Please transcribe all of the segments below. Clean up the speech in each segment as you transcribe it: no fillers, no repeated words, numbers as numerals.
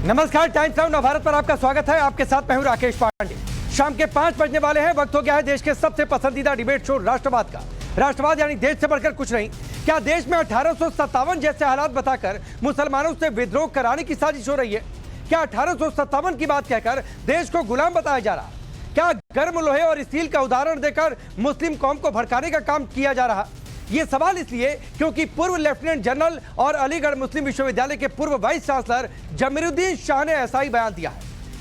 नमस्कार, times now Navbharat पर आपका स्वागत है। आपके साथ मैं हूं राकेश पांडे। शाम के 5 बजने वाले हैं। वक्त हो गया है देश के सबसे पसंदीदा डिबेट शो राष्ट्रवाद का। राष्ट्रवाद यानी देश से बढ़कर कुछ नहीं। क्या देश में 1857 जैसे हालात बताकर मुसलमानों से विद्रोह कराने की साजिश हो रही है? क्या 1857 की बात कहकर देश को गुलाम बताया जा रहा? क्या गर्म लोहे और स्टील का उदाहरण देकर मुस्लिम कौम को भड़काने का काम किया जा रहा? ये सवाल इसलिए क्योंकि पूर्व लेफ्टिनेंट जनरल और अलीगढ़ मुस्लिम विश्वविद्यालय के पूर्व वाइस चांसलर जमीरुद्दीन शाह ने ऐसा ही बयान दिया है।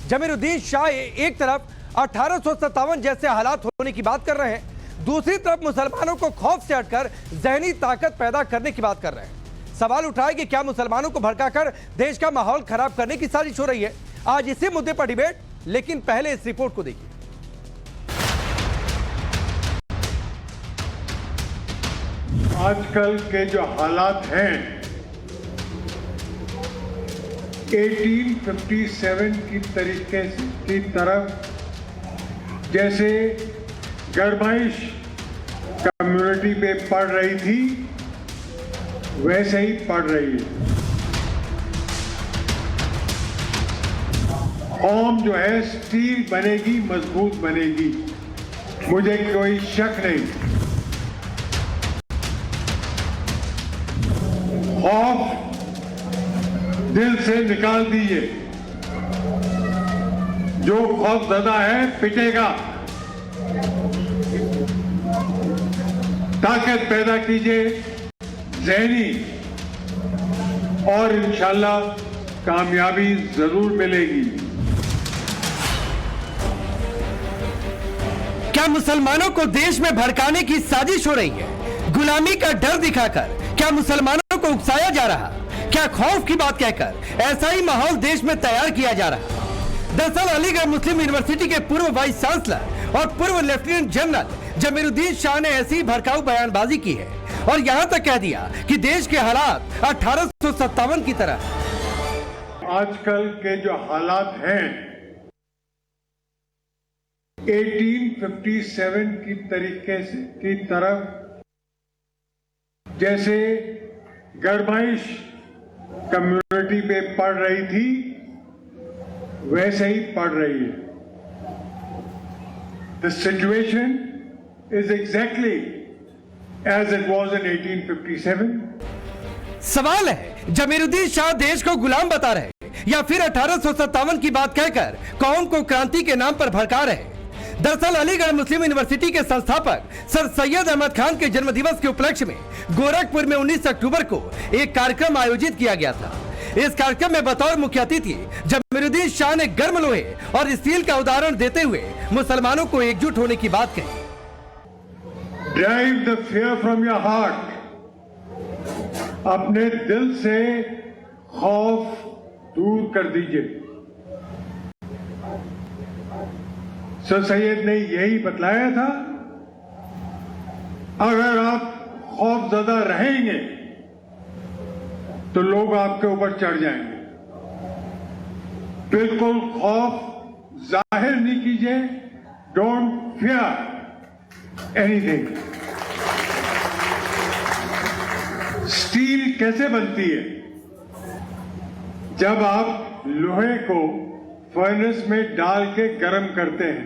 जमीरुद्दीन शाह एक तरफ 1857 जैसे हालात होने की बात कर रहे हैं, दूसरी तरफ मुसलमानों को खौफ से हटकर जहनी ताकत पैदा करने की बात कर रहे हैं। सवाल उठाए कि क्या मुसलमानों को भड़काकर देश का माहौल खराब करने की साजिश हो रही है? आज इसी मुद्दे पर डिबेट, लेकिन पहले इस रिपोर्ट को देखिए। आजकल के जो हालात हैं 1857 की तरीके की तरफ जैसे गरमाइश कम्युनिटी पे पड़ रही थी वैसे ही पड़ रही है। कौम जो है स्टील बनेगी, मजबूत बनेगी, मुझे कोई शक नहीं। खौफ दिल से निकाल दीजिए। जो खौफज़दा है पिटेगा। ताकत पैदा कीजिए ज़हनी, और इंशाल्लाह कामयाबी जरूर मिलेगी। क्या मुसलमानों को देश में भड़काने की साजिश हो रही है? गुलामी का डर दिखाकर क्या मुसलमानों को उकसाया जा रहा? क्या खौफ की बात कहकर ऐसा ही माहौल देश में तैयार किया जा रहा? दरअसल अलीगढ़ मुस्लिम यूनिवर्सिटी के पूर्व वाइस चांसलर और पूर्व लेफ्टिनेंट जनरल जमीरुद्दीन शाह ने ऐसी भड़काऊ बयानबाजी की है और यहां तक कह दिया कि देश के हालात 1857 की तरह। आजकल के जो हालात हैं 1857 की तरीके की तरफ जैसे गरमाइश कम्युनिटी पे पड़ रही थी वैसे ही पड़ रही है। The situation is exactly as it was in 1857. सवाल है, जमीरुद्दीन शाह देश को गुलाम बता रहे या फिर 1857 की बात कहकर कौम को क्रांति के नाम पर भड़का रहे? दरअसल अलीगढ़ मुस्लिम यूनिवर्सिटी के संस्थापक सर सैयद अहमद खान के जन्मदिवस के उपलक्ष्य में गोरखपुर में 19 अक्टूबर को एक कार्यक्रम आयोजित किया गया था। इस कार्यक्रम में बतौर मुख्य अतिथि जमीरुद्दीन शाह ने गर्म लोहे और स्टील का उदाहरण देते हुए मुसलमानों को एकजुट होने की बात कही। Drive the fear from your heart. अपने दिल से खौफ दूर कर दीजिए। सर सैयद ने यही बतलाया था, अगर आप खौफज़दा रहेंगे तो लोग आपके ऊपर चढ़ जाएंगे। बिल्कुल खौफ जाहिर नहीं कीजिए। Don't fear anything. स्टील कैसे बनती है? जब आप लोहे को फर्नेस में डाल के गर्म करते हैं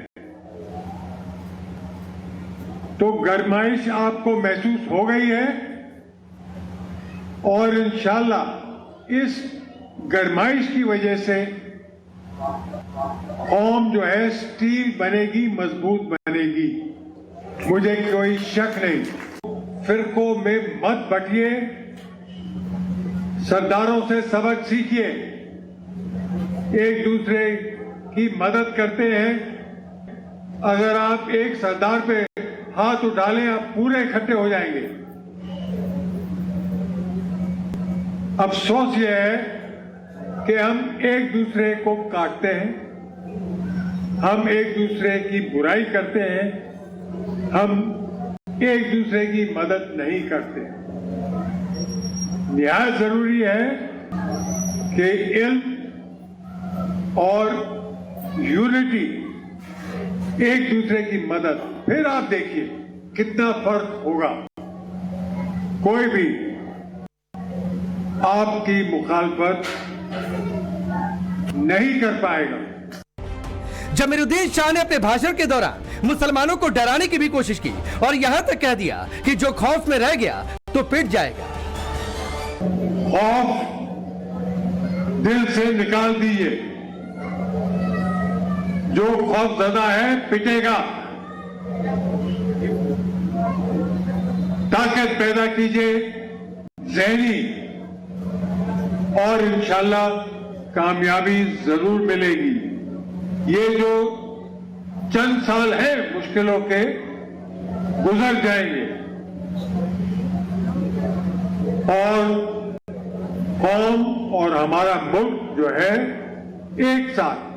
तो गरमाइश आपको महसूस हो गई है और इंशाल्लाह इस गरमाइश की वजह से कौम जो है स्टील बनेगी, मजबूत बनेगी, मुझे कोई शक नहीं। फिरकों में मत बटिए, सरदारों से सबक सीखिए, एक दूसरे की मदद करते हैं। अगर आप एक सरदार पे हाथ उठा लें आप पूरे इकट्ठे हो जाएंगे। अफसोस यह है कि हम एक दूसरे को काटते हैं, हम एक दूसरे की बुराई करते हैं, हम एक दूसरे की मदद नहीं करते। निहायत जरूरी है कि इल्म और यूनिटी, एक दूसरे की मदद, फिर आप देखिए कितना फर्क होगा। कोई भी आपकी मुखालफत नहीं कर पाएगा। जमीरुद्दीन शाह ने अपने भाषण के दौरान मुसलमानों को डराने की भी कोशिश की और यहां तक कह दिया कि जो खौफ में रह गया तो पिट जाएगा। खौफ दिल से निकाल दीजिए। जो खौफ ज़्यादा है पिटेगा। ताकत पैदा कीजिए ज़हनी, और इंशाल्लाह कामयाबी जरूर मिलेगी। ये जो चंद साल हैं मुश्किलों के गुजर जाएंगे और कौम और हमारा मुल्क जो है एक साथ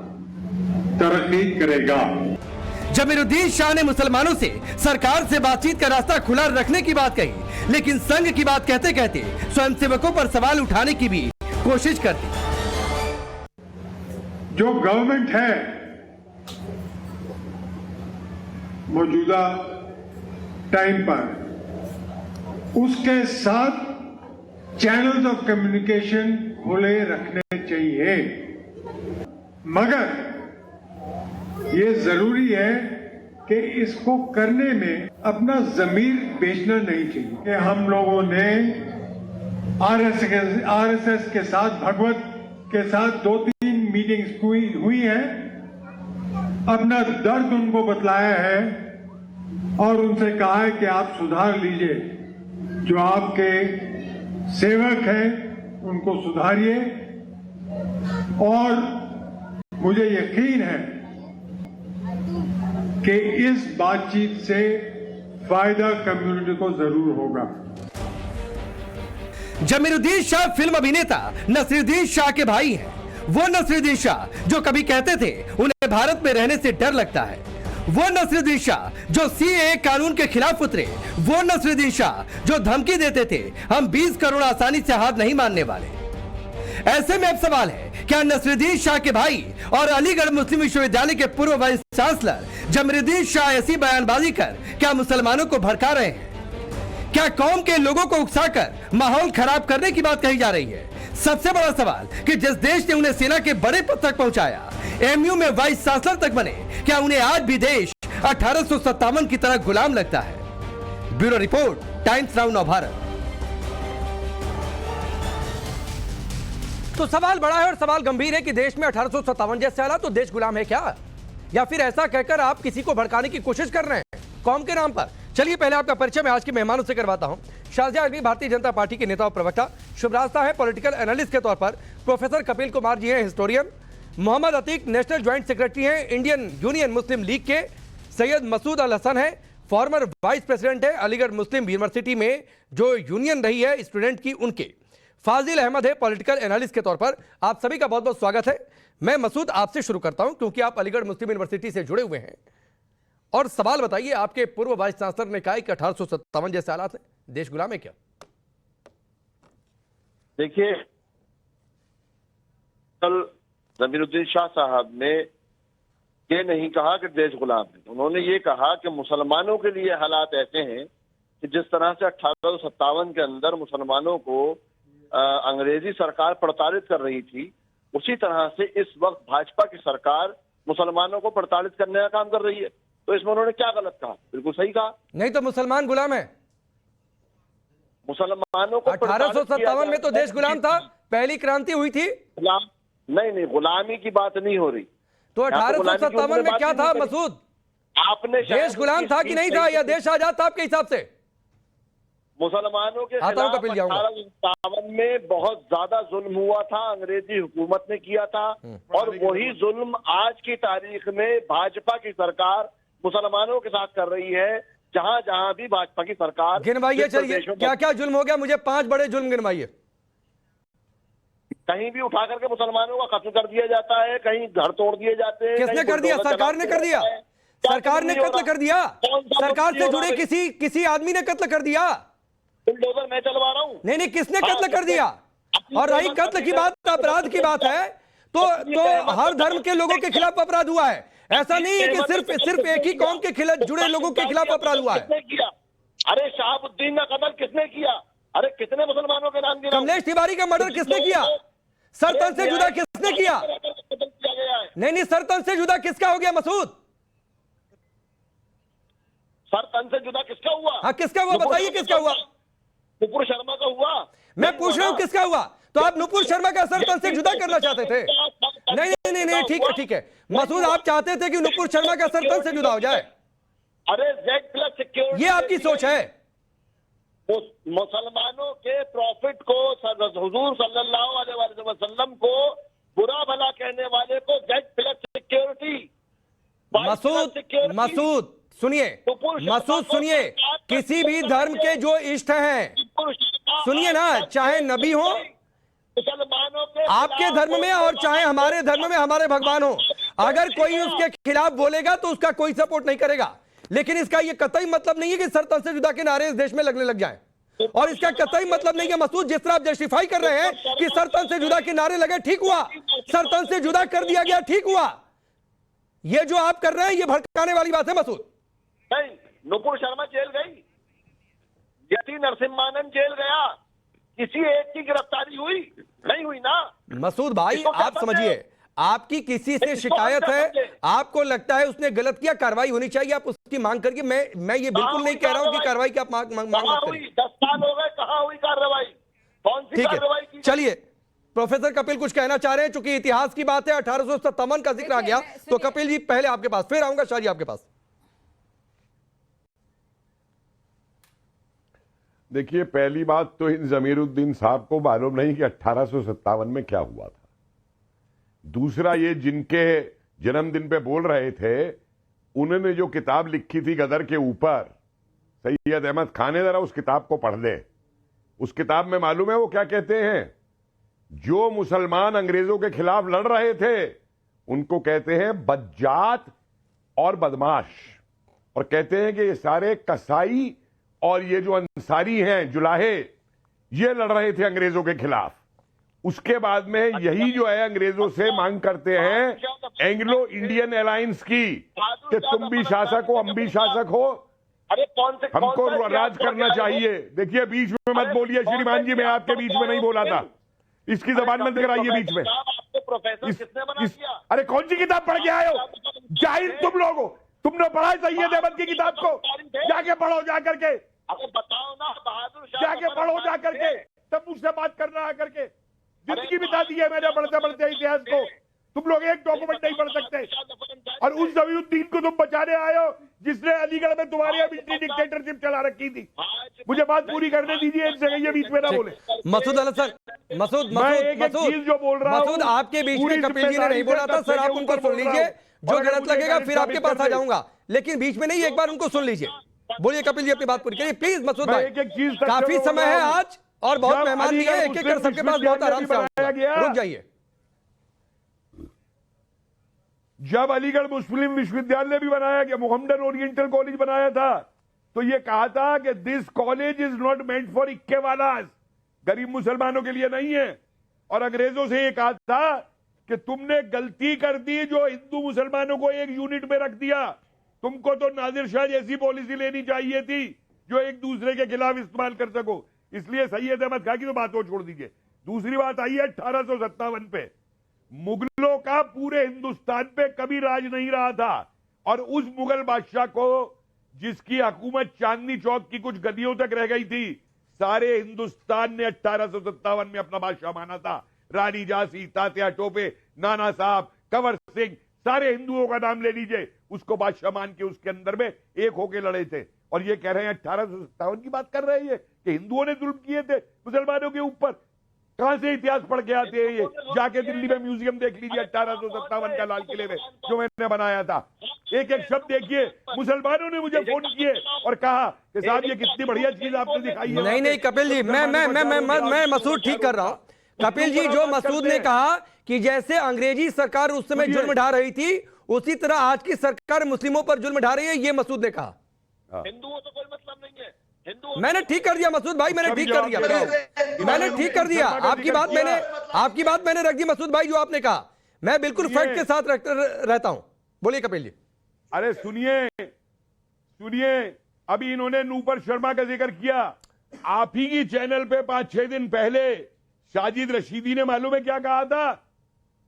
तरक्की करेगा। जमीरुद्दीन शाह ने मुसलमानों से सरकार से बातचीत का रास्ता खुला रखने की बात कही, लेकिन संघ की बात कहते कहते स्वयंसेवकों पर सवाल उठाने की भी कोशिश कर दी। जो गवर्नमेंट है मौजूदा टाइम पर, उसके साथ चैनल्स ऑफ कम्युनिकेशन खुले रखने चाहिए, मगर ये जरूरी है कि इसको करने में अपना जमीर बेचना नहीं चाहिए। कि हम लोगों ने आरएसएस के साथ, भगवत के साथ 2-3 मीटिंग्स हुई है, अपना दर्द उनको बतलाया है और उनसे कहा है कि आप सुधार लीजिए, जो आपके सेवक हैं उनको सुधारिए। और मुझे यकीन है कि इस बातचीत से फायदा कम्युनिटी को जरूर होगा। जमीरुद्दीन शाह फिल्म अभिनेता नसीरुद्दीन शाह के भाई हैं। वो नसीरुद्दीन शाह जो कभी कहते थे उन्हें भारत में रहने से डर लगता है। वो नसीरुद्दीन शाह जो सीएए कानून के खिलाफ उतरे। वो नसीरुद्दीन शाह जो धमकी देते थे हम 20 करोड़ आसानी से हाथ नहीं मानने वाले। ऐसे में अब सवाल है, क्या नसीरुद्दीन शाह के भाई और अलीगढ़ मुस्लिम विश्वविद्यालय के पूर्व वाइस चांसलर जमीरुद्दीन शाह ऐसी बयानबाजी कर क्या मुसलमानों को भड़का रहे हैं? क्या कौम के लोगों को उकसाकर माहौल खराब करने की बात कही जा रही है? सबसे बड़ा सवाल कि जिस देश ने उन्हें सेना के बड़े पद तक पहुंचाया, एमयू में वाइस चांसलर तक बने, क्या उन्हें आज भी देश 1857 की तरह गुलाम लगता है? Bureau report, times now Navbharat. तो सवाल बड़ा है और सवाल गंभीर है कि देश में 1857 जैसे हालात तो देश गुलाम है क्या, या फिर ऐसा कहकर आप किसी को भड़काने की कोशिश कर रहे हैं कौम के नाम पर? चलिए पहले आपका परिचय मैं आज के मेहमानों से करवाता हूं। शाहजहां अल्वी भारतीय जनता पार्टी के नेता और प्रवक्ता, शुभराज शाह है पॉलिटिकल एनालिस्ट के तौर पर, प्रोफेसर कपिल कुमार जी हैं historian, Mohammad Atiq national joint secretary हैं इंडियन यूनियन मुस्लिम लीग के, सैयद मसूद अल हसन है फॉर्मर वाइस प्रेसिडेंट है अलीगढ़ मुस्लिम यूनिवर्सिटी में जो यूनियन रही है स्टूडेंट की, उनके, फाजिल अहमद है पॉलिटिकल एनालिस्ट के तौर पर। आप सभी का बहुत बहुत स्वागत है। मैं मसूद आपसे शुरू करता हूं क्योंकि आप अलीगढ़ मुस्लिम यूनिवर्सिटी से जुड़े हुए हैं, और सवाल बताइए, आपके पूर्व वाइस चांसलर ने कहा कि 1857 जैसे हालात हैं, देश गुलाम है क्या? देखिए, कल जमीरुद्दीन शाह साहब ने ये नहीं कहा कि देश गुलाम है, उन्होंने ये कहा कि मुसलमानों के लिए हालात ऐसे हैं कि जिस तरह से 1857 के अंदर मुसलमानों को अंग्रेजी सरकार प्रताड़ित कर रही थी, उसी तरह से इस वक्त भाजपा की सरकार मुसलमानों को प्रताड़ित करने का काम कर रही है। तो इसमें उन्होंने क्या गलत कहा? बिल्कुल सही कहा। नहीं तो मुसलमान गुलाम है? मुसलमानों को 1857 में तो देश गुलाम था, पहली क्रांति हुई थी। नहीं, गुलामी की बात नहीं हो रही। तो 1857 में क्या था मसूद? आपने देश गुलाम था कि नहीं था, या देश आजाद था आपके हिसाब से? मुसलमानों के खिलाफ 1857 में बहुत ज्यादा जुल्म हुआ था, अंग्रेजी हुकूमत ने किया था, और वही जुल्म आज की तारीख में भाजपा की सरकार मुसलमानों के साथ कर रही है। जहां जहां भी भाजपा की सरकार, गिनवाइए, चलिए क्या क्या जुल्म हो गया, मुझे 5 बड़े जुल्म गिनवाइए। कहीं भी उठा करके मुसलमानों का कत्ल कर दिया जाता है, कहीं घर तोड़ दिए जाते हैं। किसने कर दिया? सरकार ने कर दिया। सरकार ने कत्ल कर दिया। सरकार से जुड़े किसी आदमी ने कत्ल कर दिया। बुलडोजर मैं चलवा रहा हूँ। नहीं, किसने कत्ल कर दिया? और रही कत्ल की बात, अपराध की बात है, तो हर धर्म के लोगों के खिलाफ अपराध हुआ है। ऐसा नहीं है कि सिर्फ एक ही कौम के खिलाफ जुड़े लोगों के खिलाफ अपराध हुआ है। किसने किया? अरे शहाबुद्दीन का कत्ल किसने किया? अरे कितने मुसलमानों के नाम गिरा? कमलेश तिवारी का मर्डर किसने किया? सरतन से जुड़ा किसने किया? नहीं, सर तन से जुदा किसका हो गया मसूद? सर तन से जुदा किसका हुआ? हाँ, किसका हुआ बताइए, किसका हुआ? नुपुर शर्मा का हुआ। मैं पूछ रहा हूं किसका हुआ? तो आप नुपुर शर्मा का सर तन से जुदा करना चाहते थे? नहीं, ठीक है मसूद, आप चाहते थे कि नुपुर शर्मा का सर तन से जुदा हो जाए? अरे Z+ सिक्योरिटी, ये आपकी सोच है? मुसलमानों के प्रॉफिट को, हुजूर सल्लल्लाहु अलैहि वसल्लम को बुरा भला कहने वाले को Z+ सिक्योरिटी, मसूद सुनिए, मसूद सुनिए, किसी भी धर्म के जो इष्ट हैं, सुनिए ना, चाहे नबी हो मुसलमानों के आपके धर्म में और चाहे हमारे धर्म में हमारे भगवान हो, अगर कोई उसके खिलाफ बोलेगा तो उसका कोई सपोर्ट नहीं करेगा। लेकिन इसका यह कतई मतलब नहीं है कि सर तन से जुदा के नारे इस देश में लगने लग जाएं। और इसका कतई मतलब नहीं है मसूद, जिस तरह आप जस्टिफाई कर रहे हैं कि सर तन से जुदा के नारे लगे, ठीक हुआ, सर तन से जुदा कर दिया गया, ठीक हुआ, ये जो आप कर रहे हैं ये भड़काने वाली बात है मसूद। नहीं, नुपुर शर्मा जेल गई, यति नरसिम्हानंद जेल गया, किसी एक की गिरफ्तारी हुई? नहीं हुई ना। मसूद भाई आप समझिए, आपकी किसी से शिकायत है, आपको लगता है उसने गलत किया, कार्रवाई होनी चाहिए, आप उसकी मांग करके, मैं ये बिल्कुल नहीं कह रहा हूं कि कार्रवाई की आप मांग मत करें। 10 साल हो गए, कहां हुई कार्रवाई? कौन सी कार्रवाई की? चलिए, प्रोफेसर कपिल कुछ कहना चाह रहे हैं, चूंकि इतिहास की बात है, 1857 का जिक्र आ गया, तो कपिल जी पहले आपके पास, फिर आऊंगा शाह जी आपके पास। देखिए, पहली बात तो इन जमीरुद्दीन साहब को मालूम नहीं कि 1857 में क्या हुआ था। दूसरा, ये जिनके जन्मदिन पे बोल रहे थे, उन्होंने जो किताब लिखी थी गदर के ऊपर, सैयद अहमद खान ने, जरा उस किताब को पढ़ ले। उस किताब में मालूम है वो क्या कहते हैं? जो मुसलमान अंग्रेजों के खिलाफ लड़ रहे थे उनको कहते हैं बज्जात और बदमाश, और कहते हैं कि ये सारे कसाई और ये जो अंसारी हैं, जुलाहे, ये लड़ रहे थे अंग्रेजों के खिलाफ। उसके बाद में यही जो है अंग्रेजों से मांग करते हैं एंग्लो इंडियन अलायंस की, कि तुम भी शासक हो, हम भी शासक हो, अरे कौन से, हमको राज करना चाहिए। देखिए, बीच में मत बोलिए श्रीमान जी, मैं आपके बीच में नहीं बोला था, इसकी जबान बंद कराइए बीच में। अरे कौन सी किताब पढ़ के आए हो? जाहिल तुम लोग हो, तुमने पढ़ा है सैयद अहमद की किताब को? जाके पढ़ो, जाकर के बताओ ना, बहादुर शाह जाके पढ़ो, जाकर के, तब मुझसे बात करना आकर के। जिंदगी बिता दी है मैंने पढ़ते पढ़ते इतिहास को, तुम लोग एक डॉक्यूमेंट नहीं पढ़ सकते। और उस जमीरुद्दीन को तुम बचाने आए हो जिसने अलीगढ़ में तुम्हारी मिलिट्री डिक्टेटरशिप चला रखी थी। मुझे बात पूरी करने दीजिए, एक जगह ये बीच में ना बोले। मसूद सर, मसूद जो बोल रहा हूं, मसूद आपके बीच में कपिल जी ने नहीं बोला था सर, आप उनको सुन लीजिए, जो गलत लगेगा फिर आपके पास आ जाऊंगा, लेकिन बीच में नहीं, एक बार उनको सुन लीजिए। बोलिए कपिल जी, अपनी बात पूरी करिए प्लीज। मसूद भाई, काफी समय है आज और बहुत मेहमान भी है, एक एक कर सबके पास बहुत आराम से आऊंगा, रुक जाइए। जब अलीगढ़ मुस्लिम विश्वविद्यालय भी बनाया गया, मोहम्मदन ओरिएंटल कॉलेज बनाया था, तो ये कहा था कि this college is not meant for इक्केवालास, गरीब मुसलमानों के लिए नहीं है। और अंग्रेजों से ये कहा था कि तुमने गलती कर दी जो हिंदू मुसलमानों को एक यूनिट में रख दिया, तुमको तो नादिर शाह जैसी पॉलिसी लेनी चाहिए थी जो एक दूसरे के खिलाफ इस्तेमाल कर सको। इसलिए सैयद अहमद खान की तो बात और छोड़ दीजिए। दूसरी बात आई है 1857 पे, मुगलों का पूरे हिंदुस्तान पे कभी राज नहीं रहा था, और उस मुगल बादशाह को जिसकी हुकूमत चांदनी चौक की कुछ गलियों तक रह गई थी, सारे हिंदुस्तान ने 1857 में अपना बादशाह माना था। रानी झांसी, तात्या टोपे, नाना साहब, कंवर सिंह, सारे हिंदुओं का नाम ले लीजिए, उसको बादशाह मान के उसके अंदर में एक होके लड़े थे। और ये कह रहे हैं 1857 की बात कर रहे हैं कि हिंदुओं ने जुल्म किए थे मुसलमानों के ऊपर। कहां से इतिहास पढ़ के आते हैं ये? जाके दिल्ली में म्यूजियम देख लीजिए 1857 का, लाल किले में जो मैंने बनाया था। एक एक शब्द देखिए। मुसलमानों ने मुझे फोन किए और कहा कि साहब ये कितनी बढ़िया चीज आपने दिखाई है। नहीं कपिल जी, मैं मसूद ठीक कर रहा हूं। कपिल जी, जो मसूद ने कहा कि जैसे अंग्रेजी सरकार उस समय जुल्म ढा रही थी, उसी तरह आज की सरकार मुस्लिमों पर जुल्म ढा रही है, ये मसूद ने कहा। हिंदुओं से कोई मतलब नहीं है। मैंने ठीक कर दिया मसूद भाई, मैंने ठीक कर दिया, मैंने ठीक कर दिया। आपकी बात मैंने रख दी मसूद भाई, जो आपने कहा मैं बिल्कुल फैक्ट के साथ रहता हूं। बोलिए कपिल जी। अरे सुनिए, अभी इन्होंने नूपुर शर्मा का जिक्र किया। आप ही की चैनल पे 5-6 दिन पहले साजिद रशीदी ने मालूम है क्या कहा था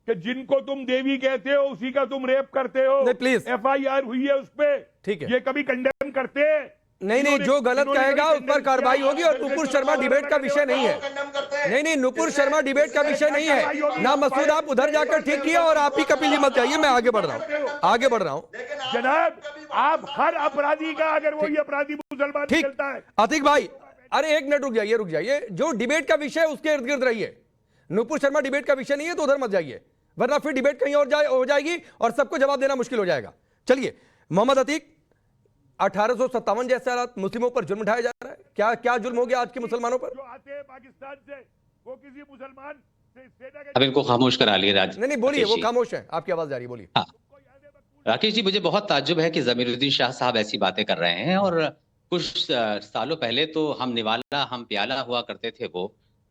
कि जिनको तुम देवी कहते हो उसी का तुम रेप करते हो। नहीं, प्लीज। FIR हुई है उस पे। ठीक है। ये कभी कंडेम करते हैं? नहीं, जो गलत कहेगा उस पर कार्रवाई होगी। और नुपुर शर्मा डिबेट का विषय नहीं है। नहीं, नुपुर शर्मा डिबेट का विषय नहीं है ना। मसूद, आप उधर जाकर ठीक किया और आप ही कपिल जी मत जाइए। मैं आगे बढ़ रहा हूँ। जनाब, आप हर अपराधी का अगर वही अपराधी मुसलमान ठीक, चलता है। अतीक भाई, अरे एक मिनट रुक जाइए। जो डिबेट का विषय है उसके इर्द गिर्द रहिए। नुपुर शर्मा डिबेट का विषय नहीं है तो उधर मत जाइए, वरना फिर डिबेट कहीं और हो जाएगी और सबको जवाब देना मुश्किल हो जाएगा। चलिए मोहम्मद अतीक, 1857 जैसे हालात, मुस्लिमों पर जुल्म उठाया जा रहा है। क्या जुल्म हो गया आज के मुसलमानों पर? जो आते हैं पाकिस्तान से, वो किसी मुसलमान से अब इनको खामोश करा लिए राज। नहीं बोलिए, वो राकेश जी। खामोश है, आपकी आवाज जा रही है, बोलिए। हाँ, राकेश जी, मुझे बहुत ताज्जुब है कि जमीरुद्दीन शाह साहब ऐसी बातें कर रहे हैं। और कुछ सालों पहले तो हम निवाला हम प्याला हुआ करते थे वो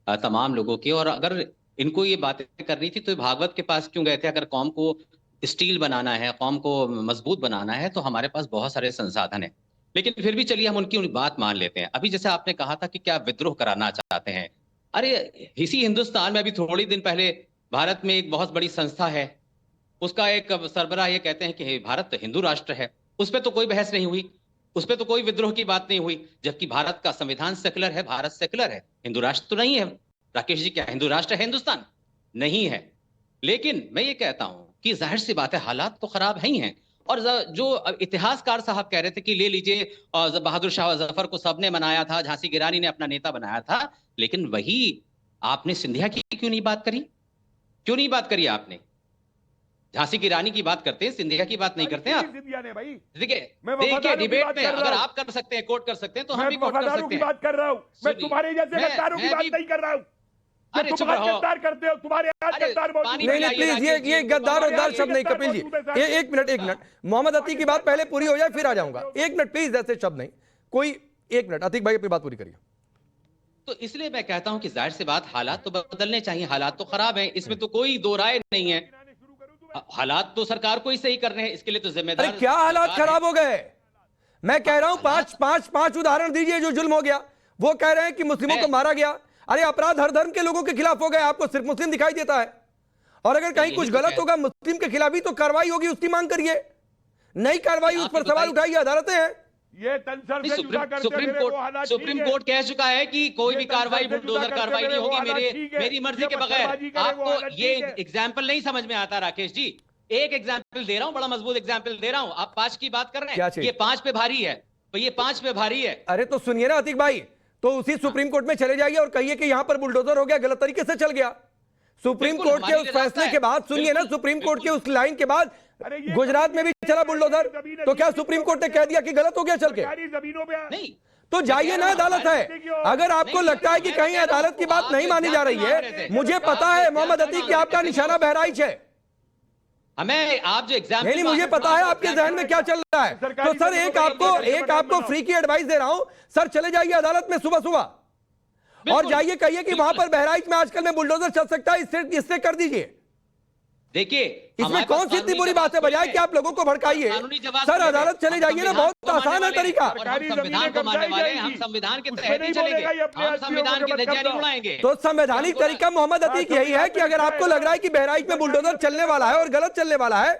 तमाम लोगों की। और अगर इनको ये बातें करनी थी तो भागवत के पास क्यों गए थे? अगर कौम को स्टील बनाना है, कौम को मजबूत बनाना है, तो हमारे पास बहुत सारे संसाधन हैं। लेकिन फिर भी चलिए हम उनकी बात मान लेते हैं। अभी जैसे आपने कहा था कि क्या विद्रोह कराना चाहते हैं, अरे इसी हिंदुस्तान में अभी थोड़ी दिन पहले भारत में एक बहुत बड़ी संस्था है, उसका एक सरबराह ये कहते हैं कि भारत हिंदू राष्ट्र है। उस पर तो कोई बहस नहीं हुई, उस पर तो कोई विद्रोह की बात नहीं हुई, जबकि भारत का संविधान सेकुलर है, भारत सेकुलर है, हिंदू राष्ट्र तो नहीं है। राकेश जी, क्या हिंदू राष्ट्र है हिंदुस्तान? नहीं है। लेकिन मैं ये कहता हूं कि जाहिर सी बात है हालात तो खराब ही हैं। और जो इतिहासकार साहब कह रहे थे कि ले लीजिए बहादुर शाह जफर को सबने मनाया था, झांसी की रानी ने अपना नेता बनाया था, लेकिन वही आपने सिंधिया की क्यों नहीं बात करी? क्यों नहीं बात करी आपने? झांसी की रानी की बात करते हैं, सिंधिया की बात नहीं करते हैं आप। सिंधिया ने भाई, देखिए डिबेट में अगर आप कर सकते हैं, कोट कर सकते हैं, तो हम भी कोट कर सकते हैं। बात कर रहा हूं मैं, तुम्हारे जैसे गद्दारों की बात नहीं कर रहा हूं। अरे चुप रहो। गद्दार करते हो, तुम्हारे आज गद्दार मौजूद नहीं प्लीज, ये गद्दार और दार शब्द नहीं। कपिल जी, एक मिनट। मोहम्मद अतीक की बात पहले पूरी हो जाए फिर आ जाऊंगा। एक मिनट प्लीज, ऐसे शब्द नहीं कोई। एक मिनट अतीक भाई, अपनी बात पूरी करिए। तो इसलिए मैं कहता हूं कि जाहिर सी बात हालात तो बदलने चाहिए। हालात तो खराब हैं, इसमें तो कोई दो राय नहीं है। हालात तो सरकार को ही सही करने हैं, इसके लिए तो जिम्मेदार। अरे क्या हालात खराब हो गए? मैं कह रहा हूं पांच उदाहरण दीजिए जो जुल्म हो गया। वो कह रहे हैं कि मुस्लिमों को मारा गया। अरे अपराध हर धर्म के लोगों के खिलाफ हो गए, आपको सिर्फ मुस्लिम दिखाई देता है। और अगर कहीं कुछ गलत होगा मुस्लिम के खिलाफ भी तो कार्रवाई होगी, उसकी मांग करिए। नई कार्रवाई, उस पर सवाल उठाइए, अदालतें हैं। ये सुप्रीम कोर्ट कह चुका है कि कोई भी कार्रवाई बुलडोजर कार्रवाई नहीं होगी मेरी मर्जी के बगैर। आपको ये एग्जाम्पल नहीं समझ में आता राकेश जी? एक एग्जाम्पल दे रहा हूं, बड़ा मजबूत एग्जाम्पल दे रहा हूं। आप 5 की बात कर रहे हैं, ये 5 पे भारी है, तो ये 5 पे भारी है। अरे तो सुनिए ना अतीक भाई, तो उसी सुप्रीम कोर्ट में चले जाइए और कहिए कि यहां पर बुलडोजर हो गया, गलत तरीके से चल गया। सुप्रीम कोर्ट के उस फैसले के बाद, सुनिए ना, सुप्रीम कोर्ट के उस लाइन के बाद गुजरात में भी चला बुलडोजर, तो क्या सुप्रीम कोर्ट ने कह दिया कि गलत हो गया चल के? नहीं, तो जाइए ना, अदालत है। अगर आपको लगता है कि कहीं अदालत की बात नहीं मानी जा रही है, मुझे पता है मोहम्मद अतीक कि आपका निशाना बहराइच है। हमें आप जो एग्जाम्पल, नहीं, मुझे पता है आपके जहन में क्या चल रहा है। तो सर एक आपको फ्री की एडवाइस दे रहा हूं, सर चले जाइए अदालत में सुबह सुबह और जाइए कहिए कि वहां पर बहराइच में आजकल में बुलडोजर चल सकता है, इससे कर दीजिए। देखिए इसमें कौन सी इतनी बुरी बात है, बजाय कि आप लोगों को भड़काइए। सर अदालत चले जाइए ना, बहुत आसान है तरीका। संविधान को मानने वाले हैं, हम संविधान के तहत ही चलेंगे, हम संविधान की धज्जियां नहीं उड़ाएंगे। तो संवैधानिक तरीका मोहम्मद अतीक यही है कि अगर आपको लग रहा है कि बहराइच में बुलडोजर चलने वाला है और गलत चलने वाला है,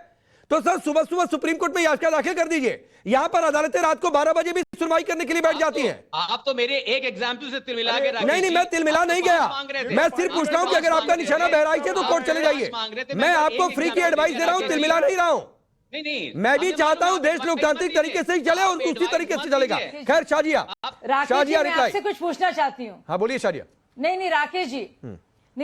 तो सर सुबह सुबह सुप्रीम कोर्ट में याचिका दाखिल कर दीजिए। यहां पर अदालतें रात को 12 बजे भी सुनवाई करने के लिए बैठ जाती हैं। आप तो मेरे एक एग्जाम्पल से तिलमिला के नहीं, मैं तिलमिला नहीं गया। मैं सिर्फ पूछ रहा हूं कि अगर आपका निशाना बहराइच है तो कोर्ट चले जाइए। मैं आपको फ्री की एडवाइस दे रहा हूं, तिलमिला नहीं रहा हूं। नहीं, मैं भी चाहता हूं देश लोकतांत्रिक तरीके से ही चले और उसी तरीके से चलेगा। खैर शाजिया मैं आपसे कुछ पूछना चाहती हूँ। हाँ बोलिए शाजिया। नहीं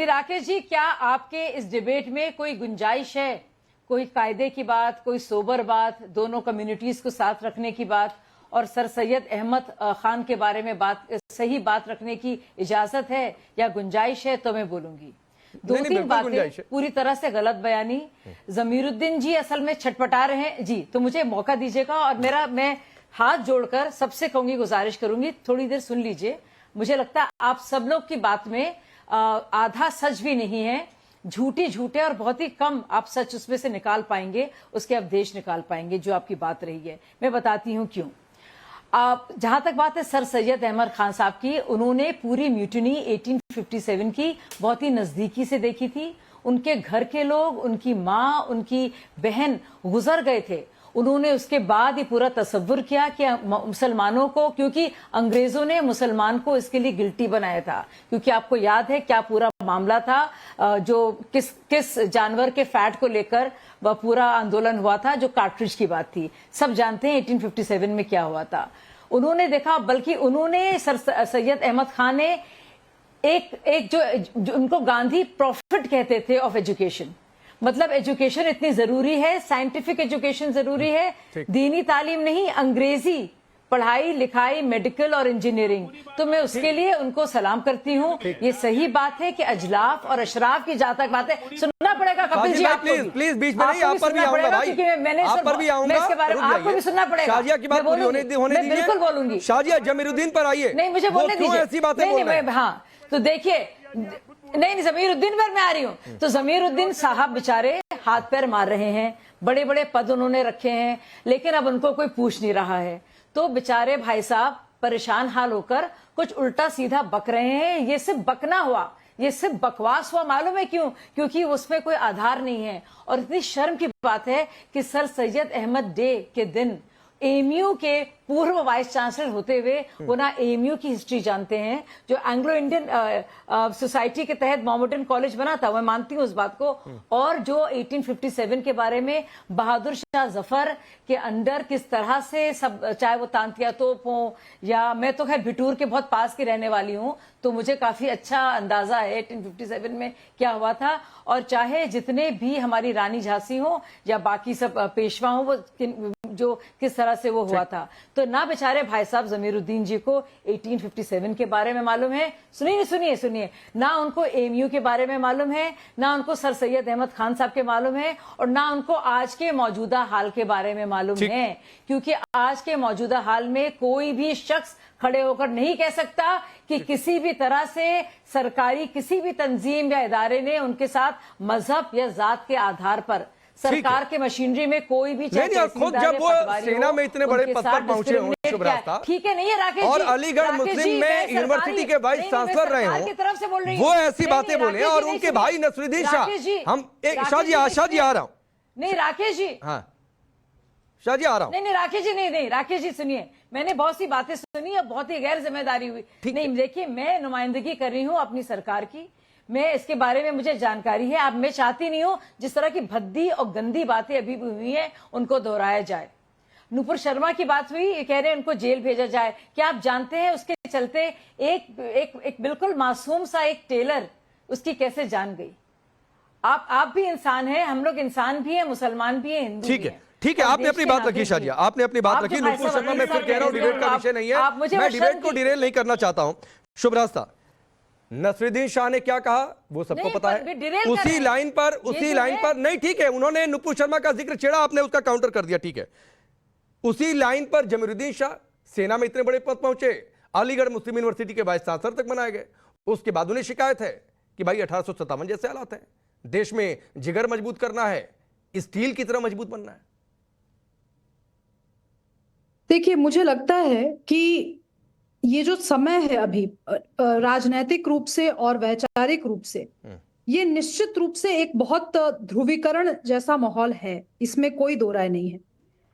राकेश जी, क्या आपके इस डिबेट में कोई गुंजाइश है, कोई कायदे की बात, कोई सोबर बात, दोनों कम्युनिटीज को साथ रखने की बात और सर सैयद अहमद खान के बारे में सही बात रखने की इजाजत है या गुंजाइश है? तो मैं बोलूंगी 2-3 बातें पूरी तरह से गलत बयानी। जमीरुद्दीन जी असल में छटपटा रहे हैं जी, तो मुझे मौका दीजिएगा और मैं हाथ जोड़कर सबसे कहूंगी, गुजारिश करूंगी, थोड़ी देर सुन लीजिए। मुझे लगता है आप सब लोग की बात में आधा सच भी नहीं है, झूठे और बहुत ही कम आप सच उसमें से निकाल पाएंगे, उसके अवदेश निकाल पाएंगे जो आपकी बात रही है। मैं बताती हूं क्यों। आप जहां तक बात है सर सैयद अहमद खान साहब की, उन्होंने पूरी म्यूटिनी 1857 की बहुत ही नजदीकी से देखी थी। उनके घर के लोग, उनकी माँ, उनकी बहन गुजर गए थे। उन्होंने उसके बाद ये पूरा तसव्वुर किया कि मुसलमानों को, क्योंकि अंग्रेजों ने मुसलमान को इसके लिए गिल्टी बनाया था, क्योंकि आपको याद है क्या पूरा मामला था, जो किस जानवर के फैट को लेकर वह पूरा आंदोलन हुआ था, जो कार्ट्रिज की बात थी। सब जानते हैं 1857 में क्या हुआ था। उन्होंने देखा, बल्कि उन्होंने सैयद अहमद खान ने एक जो उनको गांधी प्रॉफिट कहते थे ऑफ एजुकेशन, मतलब एजुकेशन इतनी जरूरी है, साइंटिफिक एजुकेशन जरूरी है, दीनी तालीम नहीं, अंग्रेजी पढ़ाई लिखाई, मेडिकल और इंजीनियरिंग। तो मैं उसके लिए उनको सलाम करती हूँ। ये सही बात है कि अजलाफ और अशराफ की जहाँ तक बात है, सुनना पड़ेगा कपिल जी, आपको प्लीज प्लीज बीच में नहीं, आप पर भी आऊंगा भाई, आप पर भी आऊंगा, इसके बारे में आपको भी सुनना पड़ेगा। शाजिया की बात पूरी होने दीजिए, बिल्कुल बोलूंगी। शाजिया जमीरुद्दीन पर आइए। नहीं, मुझे बोलने दीजिए, ऐसी बातें बोल रहे हैं। हाँ, तो देखिए, नहीं ज़मीरुद्दीन पर मैं आ रही हूँ। तो ज़मीरुद्दीन साहब बेचारे हाथ पैर मार रहे हैं, बड़े बड़े पद उन्होंने रखे हैं, लेकिन अब उनको कोई पूछ नहीं रहा है। तो बेचारे भाई साहब परेशान हाल होकर कुछ उल्टा सीधा बक रहे हैं। ये सिर्फ बकना हुआ, ये सिर्फ बकवास हुआ। मालूम है क्यों? क्योंकि उसमें कोई आधार नहीं है। और इतनी शर्म की बात है कि सर सैयद अहमद डे के दिन एएमयू के पूर्व वाइस चांसलर होते हुए वो ना एएमयू की हिस्ट्री जानते हैं, जो एंग्लो इंडियन सोसाइटी के तहत मोहम्मडन कॉलेज बना था, मैं मानती हूँ उस बात को। और जो 1857 के बारे में बहादुर शाह जफर के अंडर किस तरह से सब, चाहे वो तांतिया तोप हो या, मैं तो खैर भिटूर के बहुत पास की रहने वाली हूँ, तो मुझे काफी अच्छा अंदाजा है 1857 में क्या हुआ था। और चाहे जितने भी हमारी रानी झांसी हो या बाकी सब पेशवा हो, वो जो किस तरह से वो हुआ था। तो ना बेचारे भाई साहब ज़मीरुद्दीन जी को 1857 के बारे में मालूम है, सुनिए, ना उनको एएमयू के बारे में मालूम है, ना उनको सर सैयद अहमद खान साहब के मालूम है, और ना उनको आज के मौजूदा हाल के बारे में मालूम है। क्योंकि आज के मौजूदा हाल में कोई भी शख्स खड़े होकर नहीं कह सकता कि किसी भी तरह से सरकारी किसी भी तंजीम या इदारे ने उनके साथ मजहब या जात के आधार पर सरकार के मशीनरी में कोई भी नहीं, खुद जब वो सेना में इतने बड़े पद पर पहुंचे हों, शुभ रास्ता, ठीक है, नहीं है राकेश और जी, अलीगढ़ मुस्लिम में यूनिवर्सिटी के वाइस चांसलर रहे हो, वो ऐसी बातें बोले, और उनके भाई नसरुद्दीन शाह, हम एक शाहजी आ रहा हूं, नहीं राकेश जी, हाँ शाहजी आ रहा हूं, नहीं राकेश जी, नहीं राकेश जी सुनिए, मैंने बहुत सी बातें सुनी और बहुत ही गैर जिम्मेदारी हुई। नहीं देखिए, मैं नुमाइंदगी कर रही हूँ अपनी सरकार की, मैं इसके बारे में मुझे जानकारी है। अब मैं चाहती नहीं हूं जिस तरह की भद्दी और गंदी बातें अभी भी हुई हैं उनको दोहराया जाए। नूपुर शर्मा की बात हुई, ये कह रहे हैं उनको जेल भेजा जाए। क्या आप जानते हैं उसके चलते एक बिल्कुल मासूम सा एक टेलर, उसकी कैसे जान गई? आप भी इंसान हैं, हम लोग इंसान भी हैं, मुसलमान भी हैं, हिंदू भी हैं। ठीक है, आपने अपनी बात रखी शाजिया, आपने अपनी बात रखी। नूपुर शर्मा, मैं फिर कह रहा हूं डिबेट का विषय नहीं है, मैं डिबेट को डिरेल नहीं करना चाहता हूं। शुभ रास्ता, नसरुद्दीन शाह ने क्या कहा वो सबको पता है। उसी लाइन पर नहीं, ठीक है, उन्होंने नुपुर शर्मा का जिक्र छेड़ा, आपने उसका काउंटर कर दिया, ठीक है। उसी लाइन पर ज़मीरुद्दीन शाह सेना में इतने बड़े पद पहुंचे, अलीगढ़ मुस्लिम यूनिवर्सिटी के वाइस चांसलर तक बनाए गए। उसके बाद उन्हें शिकायत है कि भाई 1857 जैसे हालात हैं, देश में जिगर मजबूत करना है, स्टील की तरह मजबूत बनना है। देखिए, मुझे लगता है कि ये जो समय है अभी राजनैतिक रूप से और वैचारिक रूप से, ये निश्चित रूप से एक बहुत ध्रुवीकरण जैसा माहौल है, इसमें कोई दो राय नहीं है।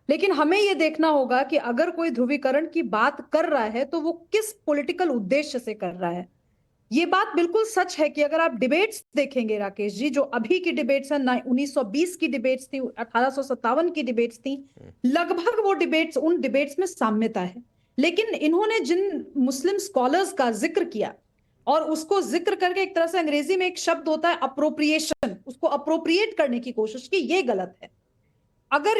लेकिन हमें ये देखना होगा कि अगर कोई ध्रुवीकरण की बात कर रहा है तो वो किस पॉलिटिकल उद्देश्य से कर रहा है। ये बात बिल्कुल सच है कि अगर आप डिबेट्स देखेंगे राकेश जी, जो अभी की डिबेट्स हैं, 1920 की डिबेट्स थी, 1857 की डिबेट्स थी, लगभग वो डिबेट्स, उन डिबेट्स में साम्यता है। लेकिन इन्होंने जिन मुस्लिम स्कॉलर्स का जिक्र किया, और उसको जिक्र करके एक तरह से अंग्रेजी में एक शब्द होता है अप्रोप्रिएशन, उसको अप्रोप्रिएट करने की कोशिश की, ये गलत है। अगर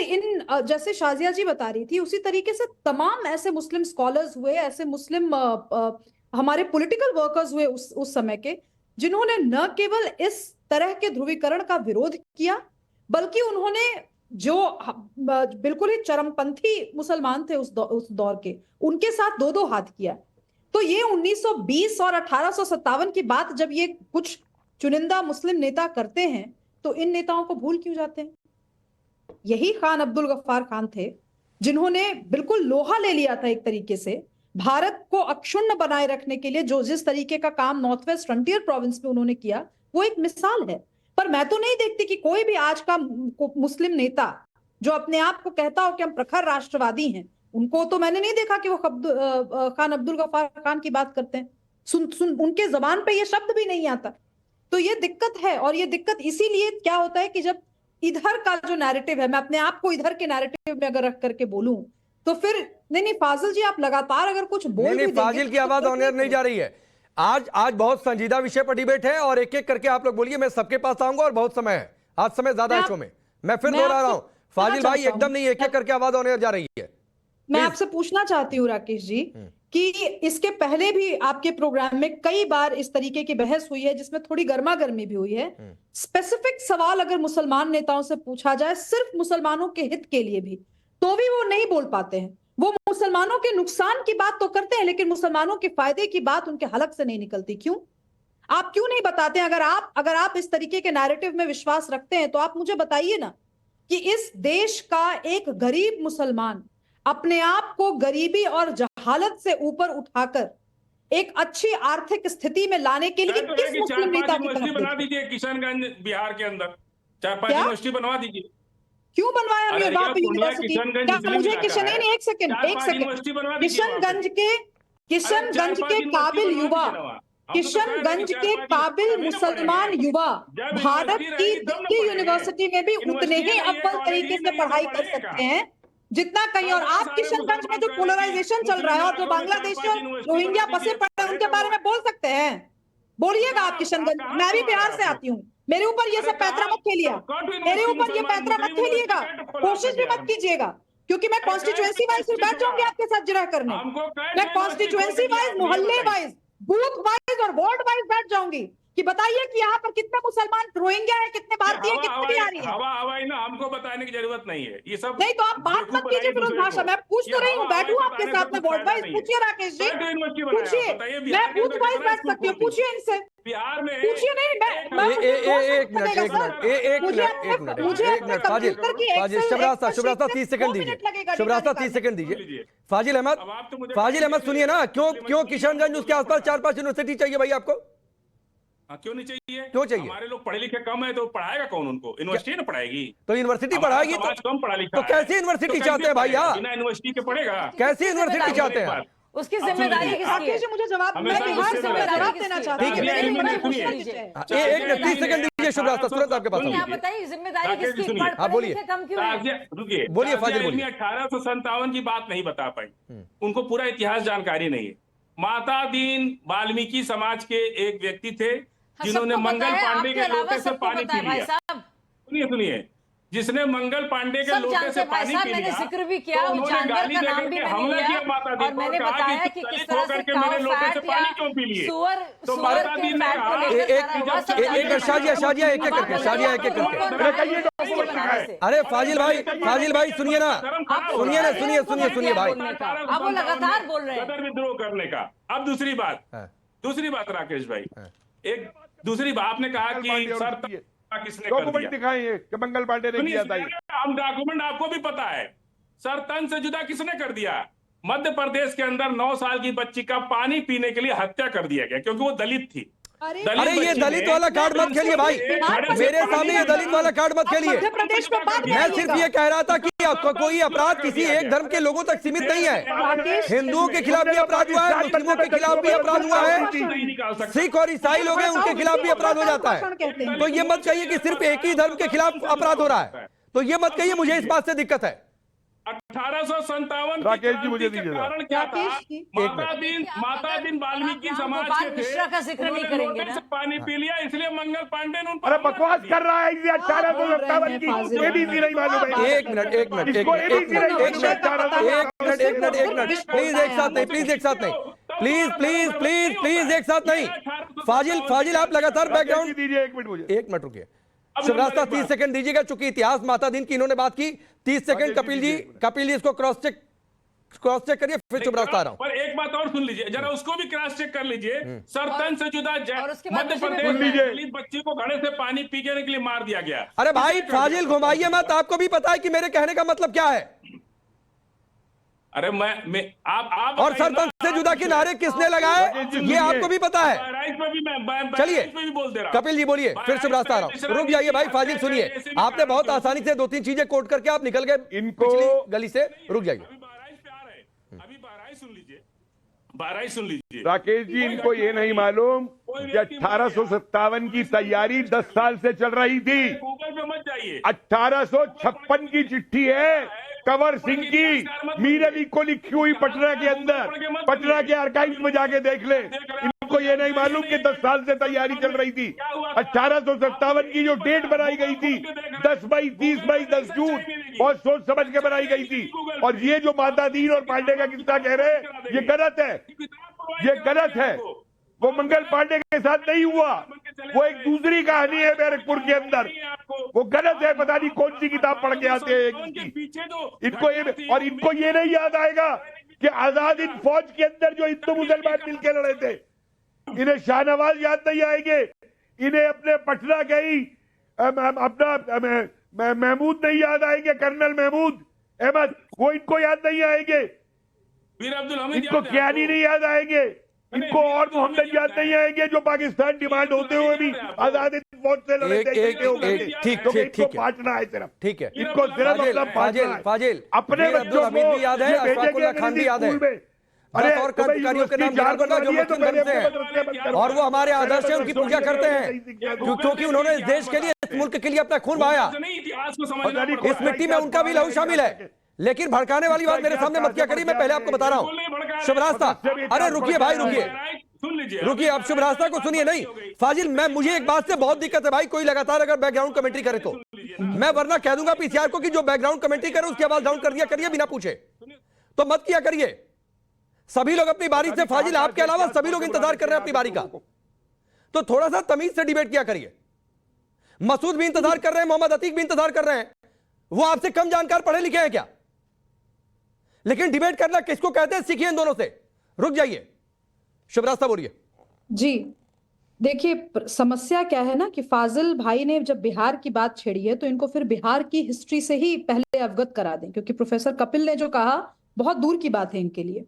जैसे शाजिया जी बता रही थी, उसी तरीके से तमाम ऐसे मुस्लिम स्कॉलर्स हुए, ऐसे मुस्लिम हमारे पॉलिटिकल वर्कर्स हुए उस समय के, जिन्होंने न केवल इस तरह के ध्रुवीकरण का विरोध किया, बल्कि उन्होंने जो बिल्कुल ही चरमपंथी मुसलमान थे उस दौर के, उनके साथ दो दो हाथ किया। तो ये 1920 और 1857 की बात जब ये कुछ चुनिंदा मुस्लिम नेता करते हैं, तो इन नेताओं को भूल क्यों जाते हैं? यही खान अब्दुल गफ्फार खान थे जिन्होंने बिल्कुल लोहा ले लिया था एक तरीके से, भारत को अक्षुण्ण बनाए रखने के लिए जो जिस तरीके का काम नॉर्थ वेस्ट फ्रंटियर प्रोविंस में उन्होंने किया, वो एक मिसाल है। पर पर मैं तो नहीं देखती कि कोई भी आज का मुस्लिम नेता जो अपने आप को कहता हो कि हम प्रखर राष्ट्रवादी हैं, उनको तो मैंने नहीं देखा कि वो खान अब्दुल गफ्फार खान की बात करते हैं। उनके जबान पे ये शब्द भी नहीं आता। तो ये दिक्कत है, और ये दिक्कत इसीलिए क्या होता है कि जब इधर का जो नैरेटिव है, मैं अपने आप को इधर के नैरेटिव में अगर रख करके बोलूं तो फिर नहीं फाजिल जी, आप लगातार अगर कुछ बोल नहीं, फाजिल की आवाज ऑन एयर नहीं जा रही है। आज बहुत संजीदा विषय पर डिबेट है और एक एक करके आप लोग बोलिए, मैं सबके पास आऊंगा और बहुत समय है, आज समय ज्यादा है शो में। मैं फिर दोहरा रहा हूं, फाजिल भाई एकदम नहीं, एक एक करके आवाज ऑन एयर जा रही है। मैं आपसे पूछना चाहती हूँ राकेश जी कि इसके पहले भी आपके प्रोग्राम में कई बार इस तरीके की बहस हुई है जिसमें थोड़ी गर्मा गर्मी भी हुई है। स्पेसिफिक सवाल अगर मुसलमान नेताओं से पूछा जाए सिर्फ मुसलमानों के हित के लिए भी, तो भी वो नहीं बोल पाते हैं। वो मुसलमानों के नुकसान की बात तो करते हैं लेकिन मुसलमानों के फायदे की बात उनके हलक से नहीं निकलती। क्यों? आप क्यों नहीं बताते? अगर आप इस तरीके के नैरेटिव में विश्वास रखते हैं तो आप मुझे बताइए ना कि इस देश का एक गरीब मुसलमान अपने आप को गरीबी और जहालत से ऊपर उठाकर एक अच्छी आर्थिक स्थिति में लाने के लिए किस मुस्लिम नेता की तरफ बना दीजिए किशनगंज बिहार के अंदर 4-5 यूनिवर्सिटी बनवा दीजिए। क्यों बनवाया वहां पे यूनिवर्सिटी? क्या मुझे एक सेकंड किशनगंज के काबिल युवा, किशनगंज के काबिल मुसलमान युवा भारत की दिल्ली यूनिवर्सिटी में भी उतने ही अव्वल तरीके से पढ़ाई कर सकते हैं जितना कहीं। और आप किशनगंज में जो पोलराइजेशन चल रहा है और जो बांग्लादेश में रोहिंग्या बसे पड़े हैं उनके बारे में बोल सकते हैं? बोलिएगा आप किशनगंज। मैं भी बिहार से आती हूँ, मेरे ऊपर ये सब पैंतरा मत खेलिए, मेरे ऊपर ये पैंतरा मत खेलिएगा, कोशिश भी मत कीजिएगा, क्योंकि मैं कॉन्स्टिट्यूएंसी वाइज बैठ जाऊंगी आपके साथ जिरह करने। मैं कॉन्स्टिट्यूएंसी वाइज, मोहल्ले वाइज, बूथ वाइज और वार्ड वाइज बैठ जाऊंगी कि बताइए कि यहाँ पर कितने मुसलमान रोहिंग्या है, कितने भारतीय है, कितने बिहारी है। हवाई ना हमको बताने की जरूरत नहीं है, ये सब नहीं तो आप बात मत कीजिए फिर उस भाषा में। पूछ तो रही हूँ, बैठू आपके साथ में वार्ड वाइज। पूछिए राकेश जी, पूछिए, मैं बूथ वाइज बैठ सकती हूँ, पूछिए इनसे, बिहार में पूछिए। नहीं एक मिनट फाजिल, शुभ्रास्ता 30 सेकंड दीजिए, शुभ्रास्ता 30 सेकंड दीजिए। फाजिल अहमद सुनिए ना, क्यों किशनगंज उसके आसपास 4-5 यूनिवर्सिटी चाहिए भाई आपको? क्यों नहीं चाहिए? क्यों चाहिए? हमारे लोग पढ़े लिखे कम है तो पढ़ाएगा कौन उनको? यूनिवर्सिटी ना पढ़ाएगी तो यूनिवर्सिटी पढ़ाएगी तो कम पढ़ा लिखा तो कैसी यूनिवर्सिटी चाहते हैं भाई आप? बिना यूनिवर्सिटी के पढ़ेगा? कैसी यूनिवर्सिटी चाहते हैं? उसकी जिम्मेदारी किसकी है? मुझे जवाब, मैं बिहार से जवाब देना चाहती हूँ। एक 30 सेकंड दीजिए शुभ्रास्ता, तुरंत आपके पास आप बताइए जिम्मेदारी किसकी? हाँ बोलिए, कम क्यों है? रुकिए, बोलिए फाजिल बोलिए। 1857 की बात नहीं बता पाई, उनको पूरा इतिहास जानकारी नहीं है। माता दीन वाल्मीकि समाज के एक व्यक्ति थे जिन्होंने मंगल पांडे के लोटे से पानी पी लिया। सुनिए, जिसने मंगल पांडे के लोटे से पानी पी लिया, मैंने जिक्र भी किया, उस जानवर का नाम भी मैंने लिया और मैंने बताया कि किस तरह से मेरे लोटे से पानी क्यों पी लिए। तो माता दीन ने एक शाजिया एक एक करके। अरे फाजिल भाई सुनिए भाई, अब वो लगातार बोल रहे हैं विद्रोह करने का। अब दूसरी बात राकेश भाई, एक दूसरी बात आपने कहा कि सर किसने डॉक्यूमेंट दिखाएंगे कि मंगल पांडे ने किया था। हम डॉक्यूमेंट आपको भी पता है, सर तन से जुदा किसने कर दिया? मध्य प्रदेश के अंदर 9 साल की बच्ची का पानी पीने के लिए हत्या कर दिया गया क्योंकि वो दलित थी। अरे ये दलित वाला कार्ड मत खेलिए भाई, मेरे सामने ये दलित वाला कार्ड मत खेलिए। मैं सिर्फ ये कह रहा था कि कोई अपराध किसी एक धर्म के लोगों तक सीमित नहीं है। हिंदुओं के खिलाफ भी अपराध हुआ है, मुस्लिमों के खिलाफ भी अपराध हुआ है, सिख और ईसाई लोग हैं उनके खिलाफ भी अपराध हो जाता है। तो ये मत कहिए कि सिर्फ एक ही धर्म के खिलाफ अपराध हो रहा है, तो ये मत कहिए, मुझे इस बात से दिक्कत है। 1857 राकेश जी मुझे दीजिए, कारण क्या था? माता दीन वाल्मीकि समाज के थे, मिश्रा का जिक्र नहीं करेंगे ना? पानी पी लिया इसलिए मंगल पांडे ने अरे बकवास कर रहा है। 1857 की एबीसी नहीं मालूम है। एक मिनट प्लीज एक साथ नहीं फाजिल आप लगातार बैकग्राउंड दीजिए। 1 मिनट मुझे, 1 मिनट रुकिए शुभ्रास्ता 30 सेकंड दीजिएगा, चूंकि इतिहास माता दिन की इन्होंने बात की। 30 सेकंड कपिल जी इसको क्रॉस चेक करिए, फिर शुभ्रास्ता आ रहा हूं। पर एक बात और सुन लीजिए जरा, उसको भी क्रॉस चेक कर लीजिए। सर तन से जुदा मध्य प्रदेश में दलित बच्ची को घड़े से पानी पीने के लिए मार दिया गया। अरे भाई फाजिल घुमाइए मत, आपको भी पता है कि मेरे कहने का मतलब क्या है। अरे मैं आप और सरपंच से जुदा के नारे किसने लगाए ये आपको भी पता है। चलिए कपिल जी बोलिए, फिर से रास्ता आ रहा हूं। रुक जाइए भाई फाजिल, सुनिए, आपने बहुत आसानी से 2-3 चीजें कोट करके आप निकल गए पिछली गली से। रुक जाइए, अभी बहराइच सुन लीजिए, बहराइच सुन लीजिए। राकेश जी, इनको ये नहीं मालूम कि 1857 की तैयारी 10 साल से चल रही थी। गूगल पे मत जाइए। 1856 की चिट्ठी है कंवर सिंह की, मीर अली को लिखी हुई पटना के अंदर, पटना के आर्काइव्स में जाके देख ले। इनको ये नहीं मालूम कि 10 साल से तैयारी चल रही थी। 1857 की जो डेट बनाई गई थी 10 मई 30 मई 10 जून, बहुत सोच समझ के बनाई गई थी। और ये जो माता दीन और पांडे का किस्सा कह रहे हैं ये गलत है, ये गलत है। वो मंगल पांडे के साथ नहीं हुआ, वो एक दूसरी कहानी है बैरकपुर के अंदर, वो गलत है। पता नहीं कौन सी किताब पढ़ के आते हैं इनको ये, और इनको ये नहीं याद आएगा कि आजाद हिंद फौज के अंदर जो हिंदू मुसलमान मिलकर लड़े थे, इन्हें शाहनवाज याद नहीं आएंगे, इन्हें अपने पटना गई अपना महमूद नहीं याद आएंगे, कर्नल महमूद अहमद, वो इनको याद नहीं आएंगे, इनको कियानी नहीं याद आएंगे, इनको और मोहम्मद याद नहीं आएंगे जो पाकिस्तान डिमांड होते हुए भी आजाद हिंद फौज से लड़े थे। ठीक बांटना है सिर्फ, ठीक है, इनको सिर्फ फाजिल अपने बच्चों को याद है, अशफाकुल्लाह खान भी याद है, अरे और क्रांतिकारियों के नाम याद करना जो मुस्लिम धर्म से हैं और वो हमारे आदर्श है, उनकी पूजा करते हैं क्योंकि उन्होंने इस देश के लिए, इस मुल्क के लिए अपना खून बहाया। इस मिट्टी में उनका भी लहू शामिल है। लेकिन भड़काने वाली बात मेरे सामने मत किया करिए, मैं पहले आपको बता रहा हूं। शुभ रास्ता, अरे रुकिए भाई रुकिए, आप शुभ रास्ता को सुनिए। नहीं फाजिल, मुझे एक बात से बहुत दिक्कत है भाई, कोई लगातार अगर बैकग्राउंड कमेंट्री करे तो मैं वरना कह दूंगा पीसीआर को कि जो बैकग्राउंड कमेंट्री करे उसकी आवाज डाउन कर दिया करिए बिना पूछे, तो मत किया करिए। सभी लोग अपनी बारी से, फाजिल आपके अलावा सभी लोग इंतजार कर रहे हैं अपनी बारी का, तो थोड़ा सा तमीज से डिबेट किया करिए। मसूद भी इंतजार कर रहे हैं, मोहम्मद अतीक भी इंतजार कर रहे हैं, वो आपसे कम जानकार पढ़े लिखे हैं क्या? लेकिन डिबेट करना किसको कहते हैं, सीखिए इन दोनों से। रुक जाइए, शुभ रास्ता बोलिए। जी देखिए, समस्या क्या है ना कि फाजिल भाई ने जब बिहार की बात छेड़ी है तो इनको फिर बिहार की हिस्ट्री से ही पहले अवगत करा दें, क्योंकि प्रोफेसर कपिल ने जो कहा बहुत दूर की बात है इनके लिए।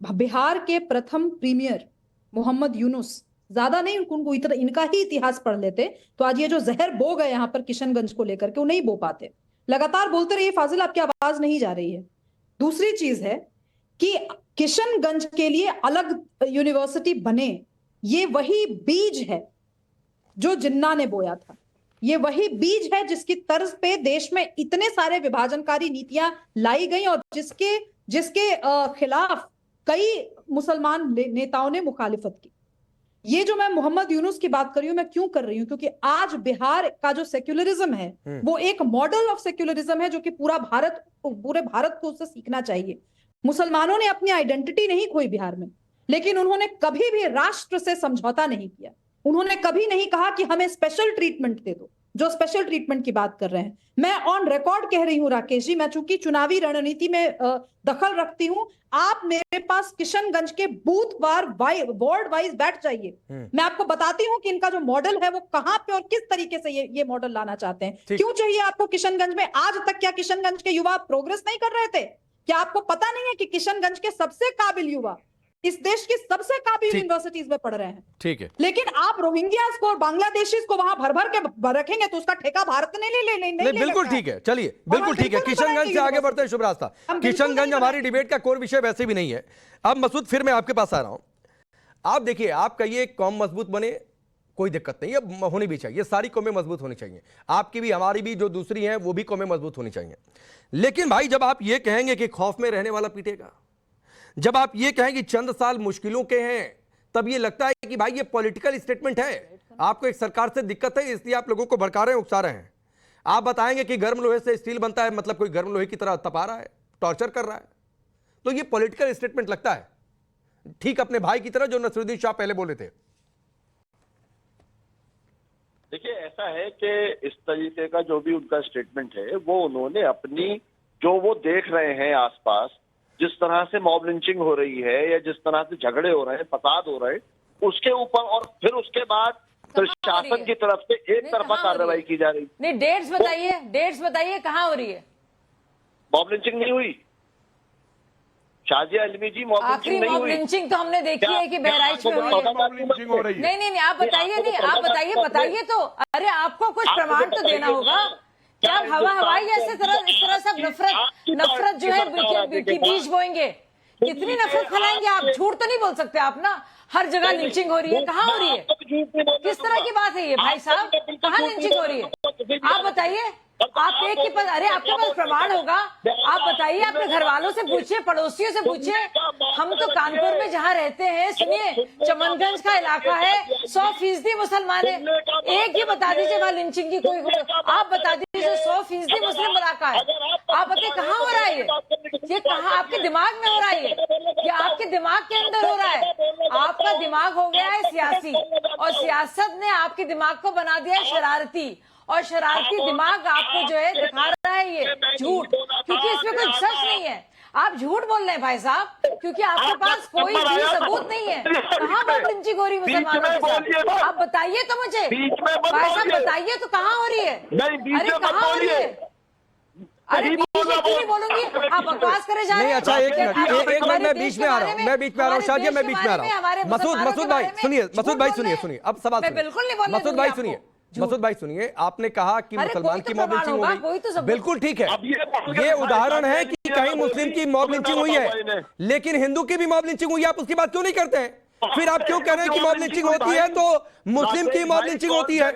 बिहार के प्रथम प्रीमियर मोहम्मद यूनुस, ज्यादा नहीं उनको इनका ही इतिहास पढ़ लेते तो आज ये जो जहर बो गए यहाँ पर किशनगंज को लेकर के वो नहीं बो पाते। लगातार बोलते रहिए फाजिल, आपकी आवाज नहीं जा रही है। दूसरी चीज है कि किशनगंज के लिए अलग यूनिवर्सिटी बने, ये वही बीज है जो जिन्ना ने बोया था, ये वही बीज है जिसकी तर्ज पे देश में इतने सारे विभाजनकारी नीतियां लाई गई और जिसके खिलाफ कई मुसलमान नेताओं ने मुखालिफत की। ये जो मैं मोहम्मद यूनुस की बात कर रही हूं, मैं क्यों कर रही हूं? क्योंकि आज बिहार का जो सेक्युलरिज्म है वो एक मॉडल ऑफ सेक्युलरिज्म है जो कि पूरे भारत को उससे सीखना चाहिए। मुसलमानों ने अपनी आइडेंटिटी नहीं खोई बिहार में, लेकिन उन्होंने कभी भी राष्ट्र से समझौता नहीं किया। उन्होंने कभी नहीं कहा कि हमें स्पेशल ट्रीटमेंट दे दो, जो स्पेशल ट्रीटमेंट की बात कर रहे हैं। मैं ऑन रिकॉर्ड कह रही हूं राकेश जी, मैं चूंकि चुनावी रणनीति में दखल रखती हूं, आप मेरे पास किशनगंज के बूथ वार्ड वाइज बैठ जाइए, मैं आपको बताती हूं कि इनका जो मॉडल है वो कहां पे और किस तरीके से ये मॉडल लाना चाहते हैं। क्यों चाहिए आपको किशनगंज में? आज तक क्या किशनगंज के युवा प्रोग्रेस नहीं कर रहे थे? क्या आपको पता नहीं है कि किशनगंज के सबसे काबिल युवा इस देश की सबसे काबिल यूनिवर्सिटीज में पढ़ रहे हैं? ठीक है, लेकिन आप रोहिंग्यास को और बांग्लादेशीज को वहां भर के रखेंगे तो उसका ठेका भारत ने नहीं। बिल्कुल ठीक है, चलिए बिल्कुल ठीक है, किशनगंज से आगे बढ़ते हैं। शुभ रास्ता, किशनगंज हमारी डिबेट का कोर विषय वैसे भी नहीं है। अब मसूद, फिर मैं आपके पास आ रहा हूं। आप देखिए, आप कहिए कौम मजबूत बने, कोई दिक्कत नहीं है, होनी भी चाहिए, सारी कौमें मजबूत होनी चाहिए, आपकी भी हमारी भी, जो दूसरी हैं वो भी कौमें मजबूत होनी चाहिए। लेकिन भाई जब आप ये कहेंगे कि खौफ में रहने वाला पीटेगा, जब आप ये कहें कि चंद साल मुश्किलों के हैं, तब ये लगता है कि भाई ये पॉलिटिकल स्टेटमेंट है। आपको एक सरकार से दिक्कत है इसलिए आप लोगों को भड़का रहे हैं, उकसा रहे हैं। आप बताएंगे कि गर्म लोहे से स्टील बनता है, मतलब कोई गर्म लोहे की तरह तपा रहा है, टॉर्चर कर रहा है, तो ये पॉलिटिकल स्टेटमेंट लगता है, ठीक अपने भाई की तरह जो नसरुद्दीन शाह पहले बोले थे। देखिए, ऐसा है कि इस तरीके का जो भी उनका स्टेटमेंट है वो उन्होंने अपनी, जो वो देख रहे हैं आसपास, जिस तरह से मॉब लिंचिंग हो रही है या जिस तरह से झगड़े हो रहे हैं, फसाद हो रहे हैं, उसके ऊपर, और फिर उसके बाद प्रशासन की तरफ से एक तरफा कार्रवाई की जा रही। नहीं, डेट्स बताइए कहाँ हो रही है? मॉब लिंचिंग नहीं हुई, शाजिया इल्मी जी मॉब आखिरी लिंचिंग नहीं मॉब हुई। लिंचिंग तो हमने देखी है कि बहराइच में हुई है। मॉब लिंचिंग हो रही है। नहीं, आप बताइए, नहीं आप बताइए तो। अरे आपको कुछ प्रमाण तो देना होगा। क्या आप हवाई ऐसे इस तरह से नफरत जो है की बीज बोएंगे? कितनी नफरत फैलाएंगे आप? झूठ तो नहीं बोल सकते आप ना। हर जगह लिंचिंग हो रही है, कहाँ हो रही है? किस तरह की बात है ये भाई साहब? कहाँ लिंचिंग हो रही है? आप बताइए। आप एक के पास, अरे आपके पास प्रमाण होगा, आप बताइए। अपने घर वालों से पूछिए, पड़ोसियों से पूछिए। हम तो कानपुर में जहाँ रहते हैं, सुनिए, चमनगंज का इलाका है, 100% मुसलमान है। एक ही बता दीजिए वहाँ लिंचिंग की कोई, आप बता दीजिए 100% मुस्लिम इलाका है। आप बताइए कहाँ हो रहा है ये कहाँ आपके दिमाग में हो रहा है? ये आपके दिमाग के अंदर हो रहा है। आपका दिमाग हो गया है सियासी, और सियासत ने आपके दिमाग को बना दिया है शरारती, और शरारती दिमाग आपको जो है दिखा रहा है ये झूठ, क्योंकि इसमें कोई सच नहीं है। आप झूठ बोल रहे हैं भाई साहब, क्योंकि आपके पास कोई भी सबूत नहीं है। कहाँ मॉब लिंचिंग हो रही है मुसलमानों के साथ? आप बताइए तो मुझे भाई साहब, बताइए तो कहाँ हो रही है? अरे कहाँ हो रही है? अरे बीच में क्यों नहीं बोलूंगी? आप बकवास करे जा रहे हैं। नहीं, अच्छा एक मिनट मैं बीच में आ रहा हूँ, शाजिया मैं बीच में आ रहा हूँ। मसूद भाई सुनिए, अब सवाल बिल्कुल नहीं बोलने मसूद भाई सुनिए, आपने कहा कि मुसलमान की मॉब लिंचिंग हो गई, बिल्कुल ठीक है। ये उदाहरण है कि कहीं मुस्लिम की मॉब लिंचिंग हुई है, लेकिन हिंदू की भी मॉब लिंचिंग हुई है, आप उसकी बात क्यों नहीं करते हैं? फिर आप क्यों कह रहे हैं कि मॉब लिंचिंग होती है तो मुस्लिम की मॉब लिंचिंग होती है,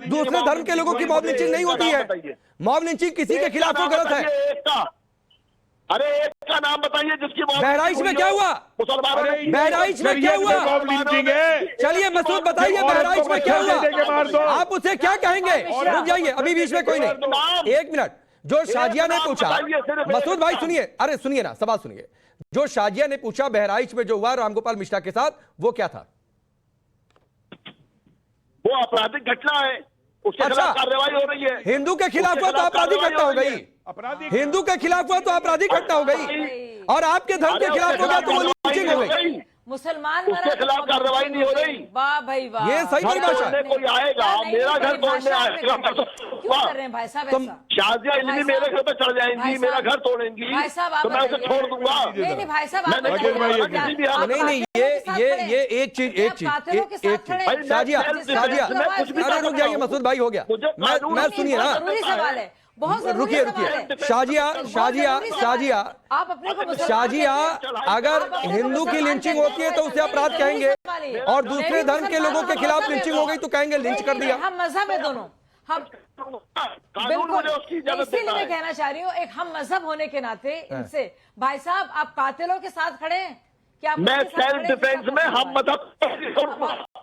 दूसरे धर्म के लोगों की मॉब लिंचिंग नहीं होती है? मॉब लिंचिंग किसी के खिलाफ तो गलत है। अरे एक का नाम बताइए जिसकी बहराइच में क्या हुआ? बहराइच में क्या हुआ? मॉब लिंचिंग है। चलिए मसूद बताइए, बहराइच में क्या हुआ? आप उसे क्या कहेंगे? रुक जाइए, अभी बीच में कोई नहीं, एक मिनट। जो शाजिया ने पूछा, मसूद भाई सुनिए, अरे सुनिए ना, सवाल सुनिए। जो शाजिया ने पूछा बहराइच में जो हुआ रामगोपाल मिश्रा के साथ, वो क्या था? वो आपराधिक घटना है, उसके खिलाफ कार्रवाई हो रही है। हिंदू के खिलाफ हुआ तो आपराधिक घटना हो गई, हिंदू के खिलाफ हुआ तो आपराधिक घटना हो गई, और आपके धर्म के खिलाफ हो गया तो वो लिंचिंग हो गई। मुसलमान उसके खिलाफ कार्रवाई नहीं हो रही। वाह भाई वाह, ये सही परिभाषा है। कोई आएगा मेरा घर तोड़ने आएगा, क्यों कर रहे हैं भाई साहब ऐसा? शाजिया इल्मी मेरे घर पे चढ़ जाएंगी, मेरा घर तोड़ेंगी, भाई साहब आप तो मैं उसे छोड़ दूंगा। नहीं भाई साहब आप नहीं, ये एक चीज शाजिया, अरे रुक जाइए मसूद भाई, हो गया। मैं सुनिए ना, जरूरी सवाल है, बहुत रुकिए शाजिया, अगर हिंदू की लिंचिंग होती है तो उसे अपराध कहेंगे, और दूसरे धर्म के लोगों के खिलाफ लिंचिंग हो गई तो कहेंगे लिंच कर दिया। हम मजहब है दोनों, हम बिल्कुल, इसीलिए मैं कहना चाह रही हूँ, एक हम मजहब होने के नाते इनसे, भाई साहब आप कातिलों के साथ खड़े हैं क्या? मैं सेल्फ डिफेंस में हम मजहब,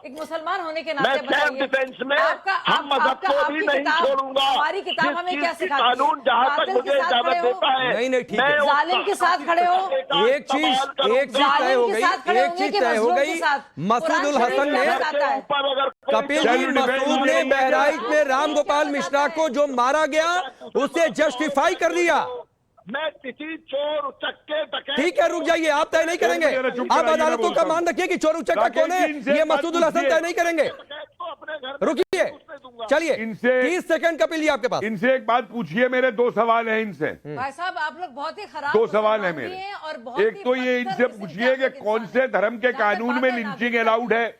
एक मुसलमान होने के नाते सेल्फ डिफेंस में हम मजहब को भी नहीं छोड़ूंगा। हमारी किताब हमें क्या सिखाती है? कानून जहाँ तक मुझे इजाजत देता है, नहीं ठीक है, जालिम के साथ खड़े हो। एक चीज तय हो गई, मसूदुल हसन ने, कपिल जी मसूद ने बहराइच में रामगोपाल मिश्रा को जो मारा गया उसे जस्टिफाई कर दिया। मैं किसी चोर उचक्के डकैत, ठीक है रुक जाइए, आप तय नहीं करेंगे, आप अदालतों का मान रखिए कि चोर उचक्का कौन है, ये मसूदुल हसन तय नहीं करेंगे। रुकिए, चलिए 30 सेकंड कपिल जी आपके पास। इनसे एक बात पूछिए, मेरे 2 सवाल हैं इनसे। भाई साहब आप लोग बहुत ही खराब 2 सवाल हैं मेरे। एक तो ये इनसे पूछिए कि कौन से धर्म के कानून में लिंचिंग अलाउड है?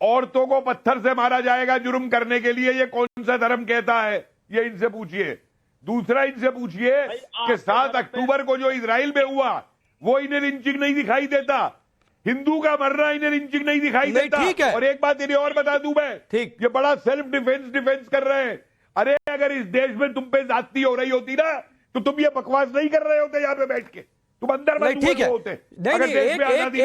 औरतों को पत्थर से मारा जाएगा जुर्म करने के लिए, ये कौन सा धर्म कहता है? ये इनसे पूछिए। दूसरा इनसे पूछिए कि 7 अक्टूबर को जो इजराइल में हुआ वो इन्हें लिंचिंग नहीं दिखाई देता, हिंदू का मरना इन्हें लिंचिंग नहीं दिखाई देता। ठीक है। और एक बात इन्हें और बता दूं मैं, ठीक, ये बड़ा सेल्फ डिफेंस कर रहे हैं। अरे अगर इस देश में तुम पे ज्यादती हो रही होती ना तो तुम ये बकवास नहीं कर रहे होते यहाँ पे बैठ के, तुम अंदर ठीक है। नहीं,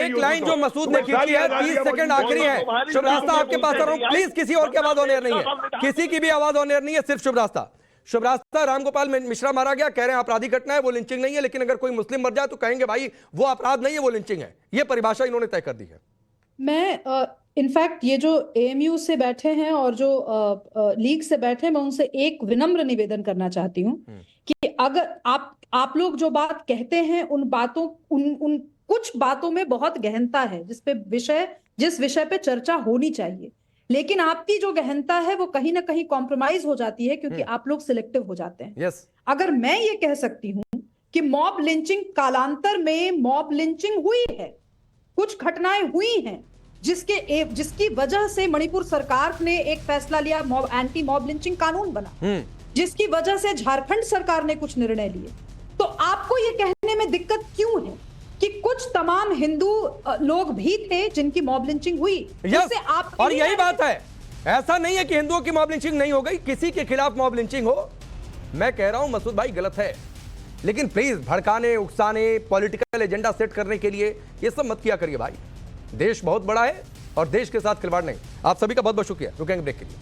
एक लाइन जो मसूद ने खींची है, 30 सेकंड आखिरी है। शुभ रास्ता आपके पास आ रहा हूं, प्लीज किसी और की आवाज ऑन एयर नहीं है, किसी की भी आवाज ऑन एयर नहीं है, सिर्फ शुभ रास्ता। शुभ रास्ता, रामगोपाल मिश्रा मारा गया, कह रहे हैं आपराधिक घटना है, वो लिंचिंग नहीं है, लेकिन अगर कोई मुस्लिम मर जाए तो कहेंगे भाई वो अपराध नहीं है, वो लिंचिंग है। ये परिभाषा इन्होंने तय कर दी है। मैं इनफैक्ट ये जो एएमयू से बैठे हैं और जो लीग से बैठे हैं, मैं उनसे एक विनम्र निवेदन करना चाहती हूँ कि अगर आप लोग जो बात कहते हैं उन बातों उन कुछ बातों में बहुत गहनता है, जिस विषय पे चर्चा होनी चाहिए, लेकिन आपकी जो गहनता है वो कहीं ना कहीं कॉम्प्रोमाइज हो जाती है क्योंकि आप लोग सिलेक्टिव हो जाते हैं। यस। अगर मैं ये कह सकती हूँ कि मॉब लिंचिंग कालांतर में मॉब लिंचिंग हुई है, कुछ घटनाएं हुई हैं जिसकी वजह से मणिपुर सरकार ने एक फैसला लिया, एंटी मॉब लिंचिंग कानून बना, जिसकी वजह से झारखंड सरकार ने कुछ निर्णय लिए। तो आपको ये कहने में दिक्कत क्यों है कि कुछ तमाम हिंदू लोग भी थे जिनकी मॉब लिंचिंग हुई? यस, और यही बात है, ऐसा नहीं है कि हिंदुओं की मॉब लिंचिंग नहीं हो गई, किसी के खिलाफ मॉब लिंचिंग हो। मैं कह रहा हूं मसूद भाई गलत है, लेकिन प्लीज भड़काने, उकसाने, पॉलिटिकल एजेंडा सेट करने के लिए ये सब मत किया करिए भाई। देश बहुत बड़ा है और देश के साथ खिलवाड़ नहीं। आप सभी का बहुत बहुत शुक्रिया। रुकेंगे ब्रेक के लिए।